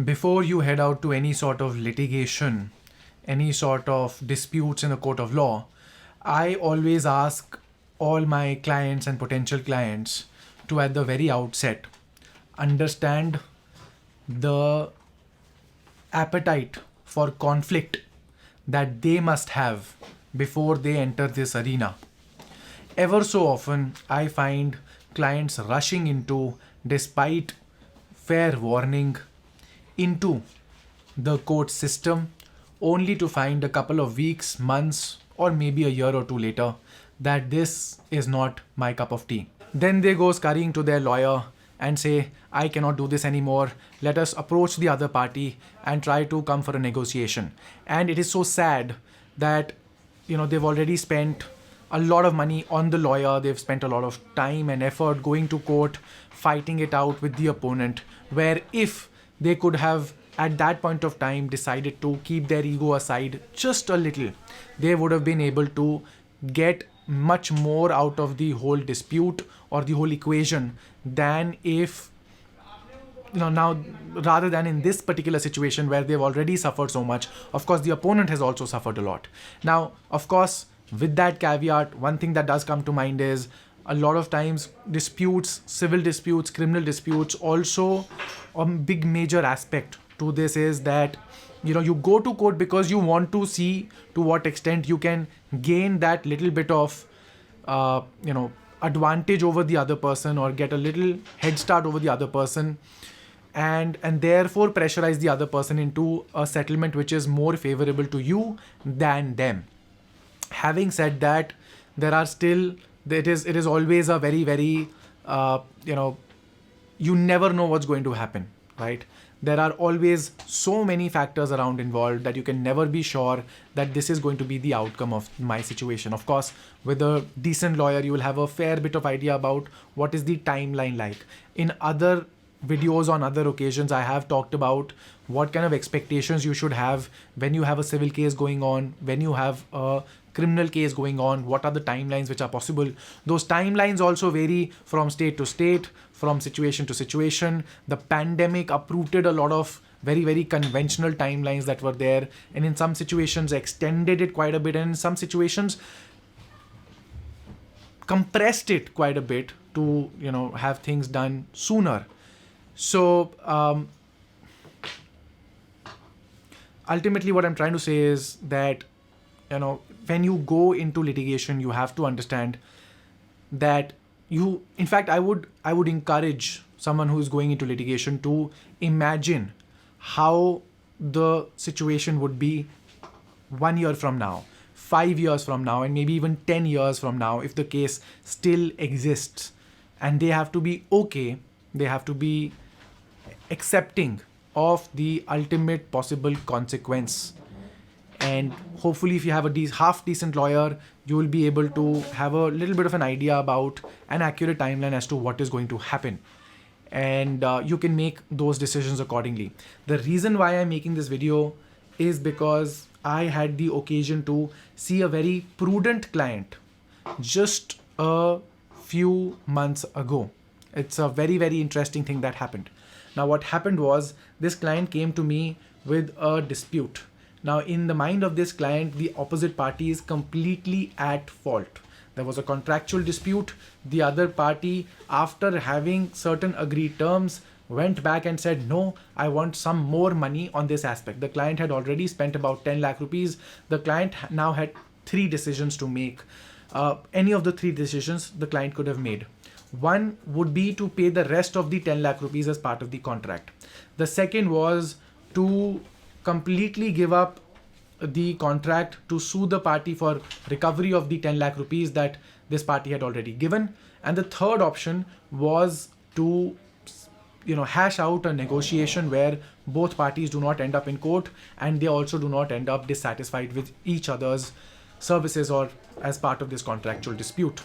Before you head out to any sort of litigation, any sort of disputes in the court of law, I always ask all my clients and potential clients to, at the very outset, understand the appetite for conflict that they must have before they enter this arena. Ever so often, I find clients rushing into, despite fair warning, into the court system only to find a couple of weeks, months, or maybe a year or two later that this is not my cup of tea. Then they go scurrying to their lawyer and say, I cannot do this anymore. Let us approach the other party and try to come for a negotiation. And it is so sad that they've already spent a lot of money on the lawyer. They've spent a lot of time and effort going to court, fighting it out with the opponent, where if they could have at that point of time decided to keep their ego aside just a little, they would have been able to get much more out of the whole dispute or the whole equation than if now, rather than in this particular situation where they've already suffered so much. Of course, the opponent has also suffered a lot. Now, of course, with that caveat, one thing that does come to mind is a lot of times disputes, civil disputes, criminal disputes, also a big major aspect to this is that you go to court because you want to see to what extent you can gain that little bit of advantage over the other person, or get a little head start over the other person, and therefore pressurize the other person into a settlement which is more favorable to you than them. Having said that, there are still it is always a very very you never know what's going to happen, right? There are always so many factors around involved that you can never be sure that this is going to be the outcome of my situation. Of course, with a decent lawyer, you will have a fair bit of idea about what is the timeline like. In other videos on other occasions, I have talked about what kind of expectations you should have when you have a civil case going on, when you have a criminal case going on, what are the timelines which are possible. Those timelines also vary from state to state, from situation to situation. The pandemic uprooted a lot of very very conventional timelines that were there, and in some situations extended it quite a bit, and in some situations compressed it quite a bit to have things done sooner. So ultimately what I'm trying to say is that when you go into litigation, you have to understand that in fact, I would encourage someone who is going into litigation to imagine how the situation would be 1 year from now, 5 years from now, and maybe even 10 years from now if the case still exists. And they have to be okay, they have to be accepting of the ultimate possible consequence. And hopefully, if you have a half decent lawyer, you will be able to have a little bit of an idea about an accurate timeline as to what is going to happen, and you can make those decisions accordingly. The reason why I'm making this video is because I had the occasion to see a very prudent client just a few months ago. It's a very very interesting thing that happened. Now, what happened was, this client came to me with a dispute. Now, in the mind of this client, the opposite party is completely at fault. There was a contractual dispute. The other party, after having certain agreed terms, went back and said, no, I want some more money on this aspect. The client had already spent about 10 lakh rupees. The client now had three decisions to make. Any of the three decisions the client could have made. One would be to pay the rest of the 10 lakh rupees as part of the contract. The second was to completely give up the contract, to sue the party for recovery of the 10 lakh rupees that this party had already given. And the third option was to hash out a negotiation where both parties do not end up in court, and they also do not end up dissatisfied with each other's services or as part of this contractual dispute.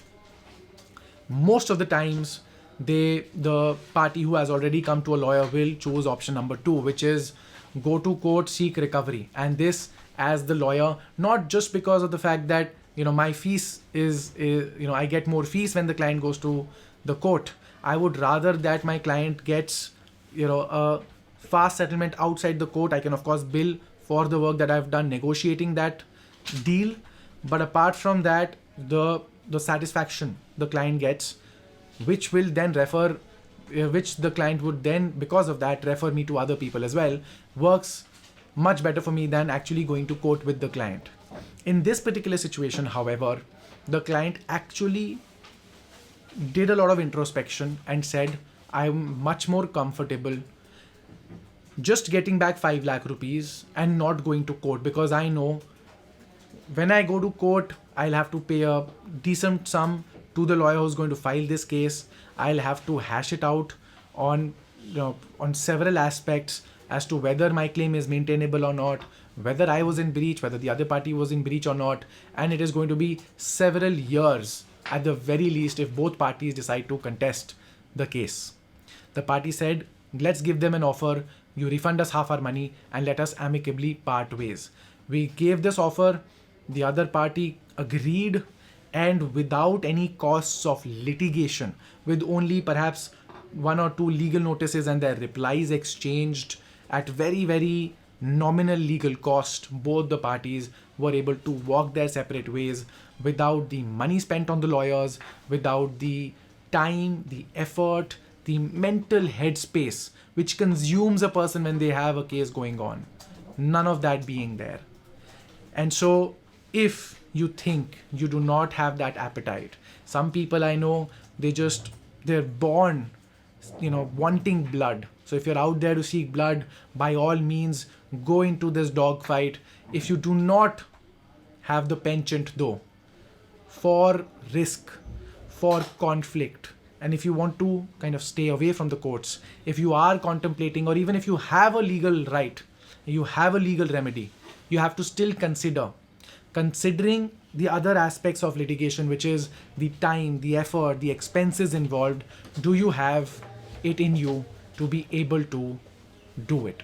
Most of the times, the party who has already come to a lawyer will choose option number 2, which is go to court, seek recovery. And this, as the lawyer, not just because of the fact that my fees is I get more fees when the client goes to the court. I would rather that my client gets a fast settlement outside the court, I can of course bill for the work that I've done negotiating that deal. But apart from that, the satisfaction the client gets, which will then refer, which the client would then, because of that, refer me to other people as well, works much better for me than actually going to court with the client. In this particular situation, however, the client actually did a lot of introspection and said, I'm much more comfortable just getting back 5 lakh rupees and not going to court, because I know when I go to court, I'll have to pay a decent sum to the lawyer who's going to file this case. I'll have to hash it out on, on several aspects as to whether my claim is maintainable or not, whether I was in breach, whether the other party was in breach or not, and it is going to be several years at the very least if both parties decide to contest the case. The party said, let's give them an offer, you refund us half our money and let us amicably part ways. We gave this offer, the other party agreed, and without any costs of litigation, with only perhaps 1 or 2 legal notices and their replies exchanged at very, very nominal legal cost, both the parties were able to walk their separate ways without the money spent on the lawyers, without the time, the effort, the mental headspace which consumes a person when they have a case going on. None of that being there. And so if you think you do not have that appetite, some people I know, they're born, wanting blood. So if you're out there to seek blood, by all means, go into this dogfight. If you do not have the penchant though for risk, for conflict, and if you want to kind of stay away from the courts, if you are contemplating, or even if you have a legal right, you have a legal remedy, you have to still considering the other aspects of litigation, which is the time, the effort, the expenses involved. Do you have it in you to be able to do it?